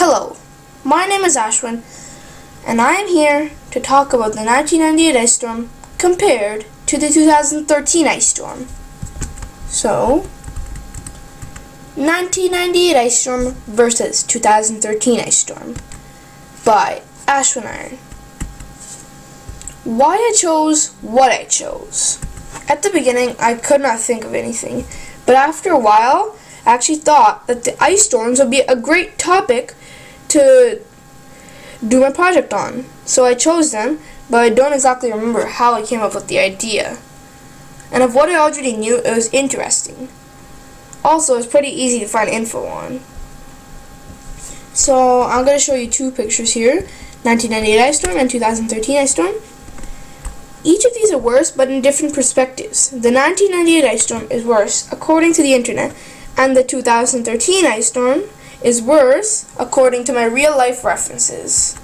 Hello, my name is Ashwin, and I am here to talk about the 1998 ice storm compared to the 2013 ice storm. So, 1998 ice storm versus 2013 ice storm by Ashwin Iron. Why I chose what I chose. At the beginning, I could not think of anything, but after a while, I actually thought that the ice storms would be a great topic to do my project on. So I chose them, but I don't exactly remember how I came up with the idea. And of what I already knew, it was interesting. Also, it's pretty easy to find info on. So I'm going to show you two pictures here, 1998 ice storm and 2013 ice storm. Each of these are worse, but in different perspectives. The 1998 ice storm is worse according to the internet, and the 2013 ice storm is worse according to my real-life references.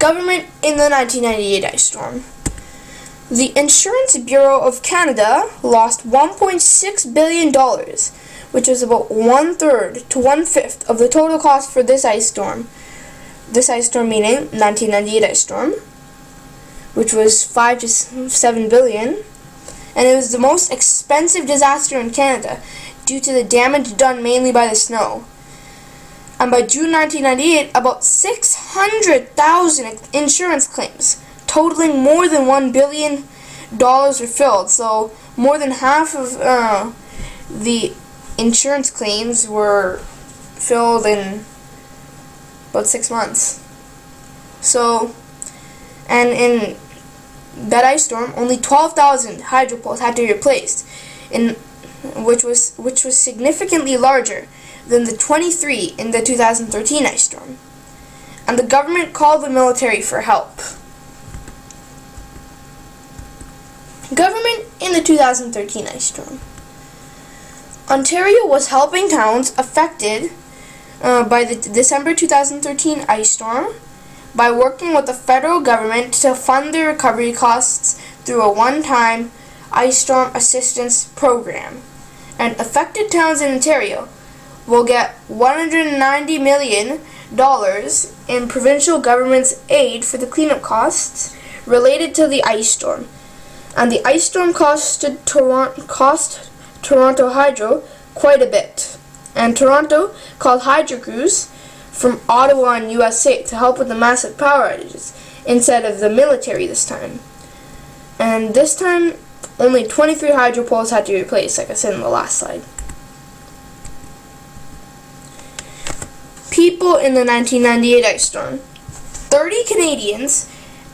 Government in the 1998 ice storm. The Insurance Bureau of Canada lost $1.6 billion, which was about 1/3 to 1/5 of the total cost for this ice storm. This ice storm meaning 1998 ice storm, which was 5 to 7 billion. And it was the most expensive disaster in Canada due to the damage done mainly by the snow. And by June 1998, about 600,000 insurance claims, totaling more than $1 billion were filled. So more than half of the insurance claims were filled in about 6 months. So, and in that ice storm, only 12,000 hydro poles had to be replaced, which was significantly larger than the 23 in the 2013 ice storm. And the government called the military for help. Government in the 2013 ice storm. Ontario was helping towns affected by the December 2013 ice storm by working with the federal government to fund their recovery costs through a one-time ice storm assistance program. And affected towns in Ontario will get $190 million in provincial government's aid for the cleanup costs related to the ice storm. And the ice storm cost Toronto Hydro quite a bit. And Toronto called hydro crews from Ottawa and USA to help with the massive power outages instead of the military this time. And this time, only 23 hydro poles had to be replaced, like I said in the last slide. People in the 1998 ice storm. 30 Canadians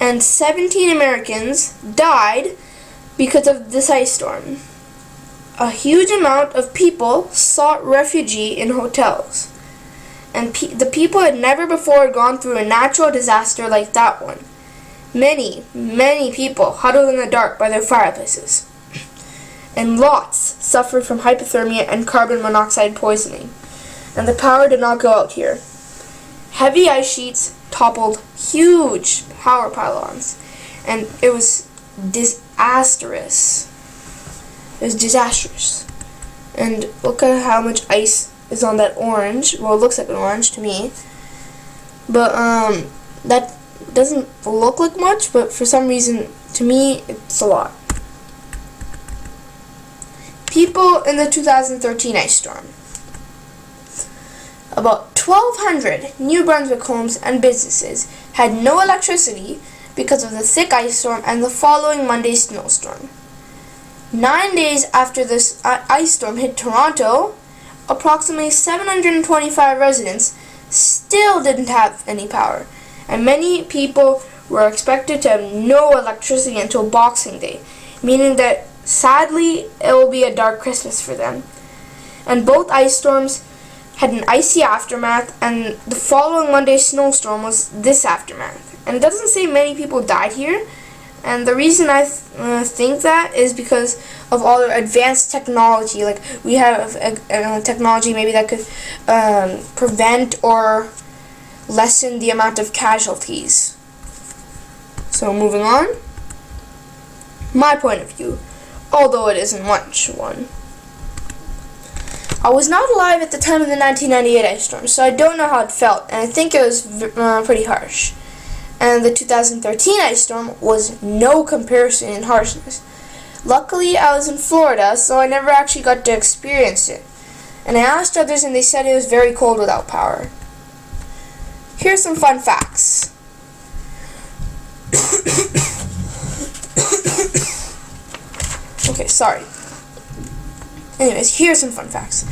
and 17 Americans died because of this ice storm. A huge amount of people sought refuge in hotels. And the people had never before gone through a natural disaster like that one. Many people huddled in the dark by their fireplaces. And lots suffered from hypothermia and carbon monoxide poisoning. And the power did not go out here. Heavy ice sheets toppled huge power pylons. And it was disastrous. It was disastrous. And look at how much ice is on that orange. Well, it looks like an orange to me. But that doesn't look like much, but for some reason, to me, it's a lot. People in the 2013 ice storm. About 1,200 New Brunswick homes and businesses had no electricity because of the thick ice storm and the following Monday snowstorm. 9 days after this ice storm hit Toronto, approximately 725 residents still didn't have any power, and many people were expected to have no electricity until Boxing Day, meaning that sadly it will be a dark Christmas for them. And both ice storms had an icy aftermath, and the following Monday snowstorm was this aftermath. And it doesn't say many people died here, and the reason I think that is because of all the advanced technology. Like, we have technology maybe that could prevent or lessen the amount of casualties. So moving on. My point of view, although it isn't much one. I was not alive at the time of the 1998 ice storm, so I don't know how it felt, and I think it was pretty harsh. And the 2013 ice storm was no comparison in harshness. Luckily, I was in Florida, so I never actually got to experience it. And I asked others, and they said it was very cold without power. Here's some fun facts. Okay, sorry. Anyways, here's some fun facts.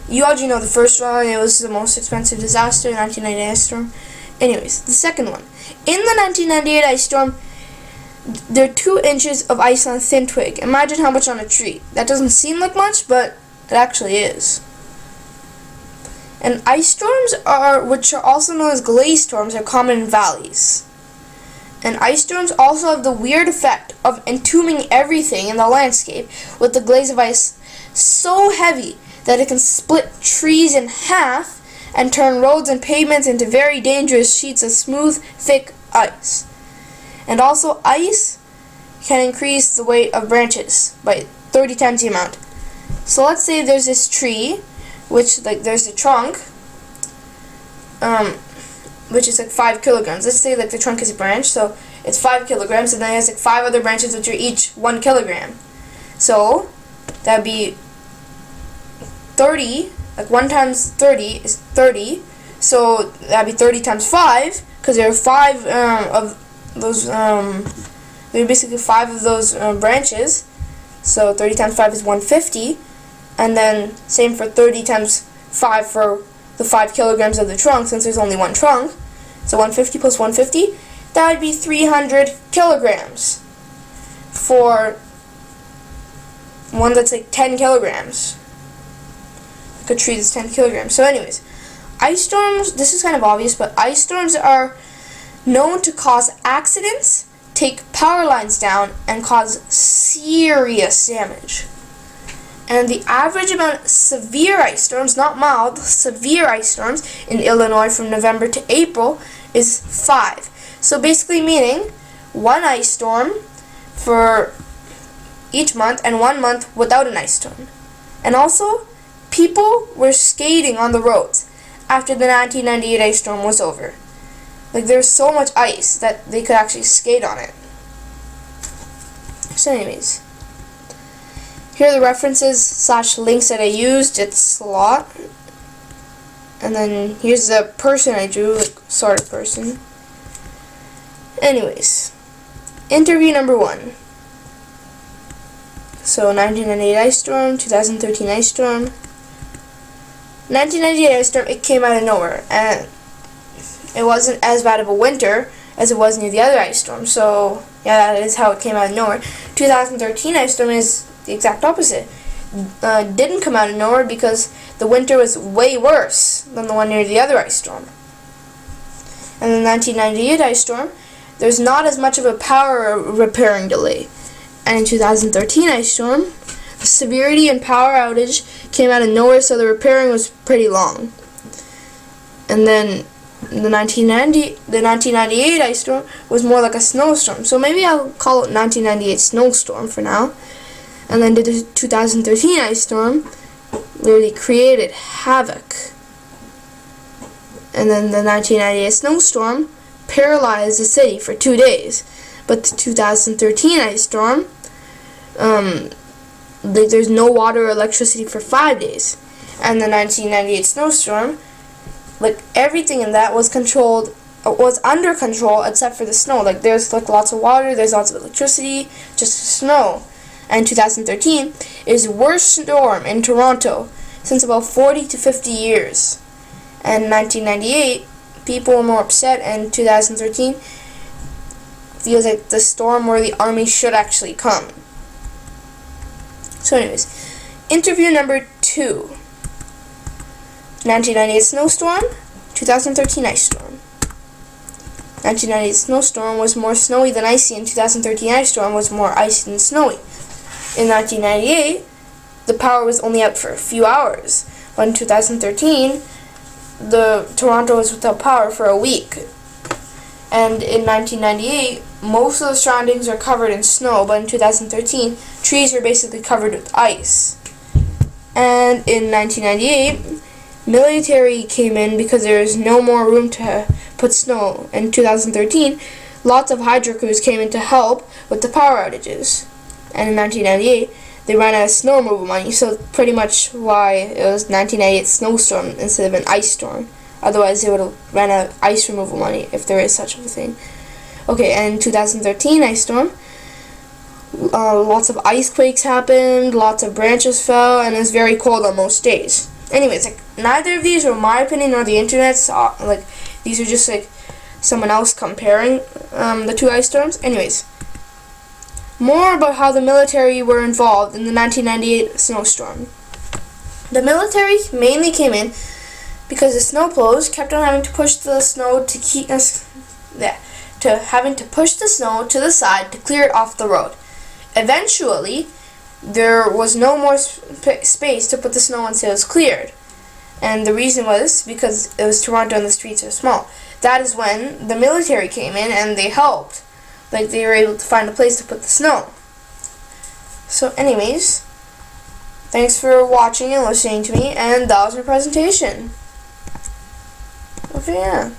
You already know the first one, it was the most expensive disaster, the 1998 ice storm. Anyways, the second one. In the 1998 ice storm, there are 2 inches of ice on a thin twig. Imagine how much on a tree. That doesn't seem like much, but it actually is. And ice storms which are also known as glaze storms, are common in valleys. And ice storms also have the weird effect of entombing everything in the landscape with the glaze of ice so heavy that it can split trees in half and turn roads and pavements into very dangerous sheets of smooth, thick ice. And also, ice can increase the weight of branches by 30 times the amount. So let's say there's this tree, which there's the trunk, which is 5 kilograms. Let's say the trunk is a branch, so it's 5 kilograms, and then it has 5 other branches which are each 1 kilogram. So that'd be 30. 1 times 30 is 30. So that'd be 30 times 5, because there are 5 of those. There are basically 5 of those branches. So 30 times 5 is 150, and then same for 30 times 5 for the 5 kilograms of the trunk, since there's only 1 trunk. So 150 plus 150, that would be 300 kilograms for one that's 10 kilograms. A tree that's 10 kilograms. So anyways, ice storms, this is kind of obvious, but ice storms are known to cause accidents, take power lines down, and cause serious damage. And the average amount of severe ice storms, not mild, severe ice storms in Illinois from November to April is 5. So basically meaning 1 ice storm for each month and 1 month without an ice storm. And also, people were skating on the roads after the 1998 ice storm was over. There's so much ice that they could actually skate on it. So anyways, here are the references / links that I used. It's a lot. And then here's the person I drew, sort of person. Anyways, interview number 1. So 1998 ice storm, 2013 ice storm. 1998 ice storm, it came out of nowhere, and it wasn't as bad of a winter as it was near the other ice storm. So yeah, that is how it came out of nowhere. 2013 ice storm is the exact opposite. Didn't come out of nowhere because the winter was way worse than the one near the other ice storm. And the 1998 ice storm, there's not as much of a power repairing delay. And in 2013 ice storm, the severity and power outage came out of nowhere, so the repairing was pretty long. And then the 1998 ice storm was more like a snowstorm. So maybe I'll call it 1998 snowstorm for now. And then the 2013 ice storm literally created havoc. And then the 1998 snowstorm paralyzed the city for 2 days. But the 2013 ice storm, there's no water or electricity for 5 days. And the 1998 snowstorm, everything in that was under control except for the snow. There's lots of water, there's lots of electricity, just snow. And 2013 is the worst storm in Toronto since about 40 to 50 years. And 1998, people were more upset, and 2013 feels like the storm where the army should actually come. So anyways, interview number 2. 1998 snowstorm, 2013 ice storm. 1998 snowstorm was more snowy than icy, and 2013 ice storm was more icy than snowy. In 1998, the power was only out for a few hours, but in 2013, Toronto was without power for a week. And in 1998, most of the surroundings are covered in snow, but in 2013, trees are basically covered with ice. And in 1998, military came in because there was no more room to put snow. In 2013, lots of hydro crews came in to help with the power outages. And in 1998, they ran out of snow removal money, so pretty much why it was 1998 snowstorm instead of an ice storm. Otherwise, they would have ran out of ice removal money if there is such a thing. Okay, and in 2013 ice storm, lots of ice quakes happened, lots of branches fell, and it was very cold on most days. Anyways, like, neither of these are my opinion or the internet's. Like, these are just like someone else comparing the two ice storms. Anyways, more about how the military were involved in the 1998 snowstorm. The military mainly came in because the snowplows kept on having to push the snow to keep us to having to push the snow to the side to clear it off the road. Eventually, there was no more space to put the snow until it was cleared. And the reason was because it was Toronto and the streets are small. That is when the military came in and they helped. Like, they were able to find a place to put the snow. So anyways, thanks for watching and listening to me, and that was my presentation. Okay, yeah.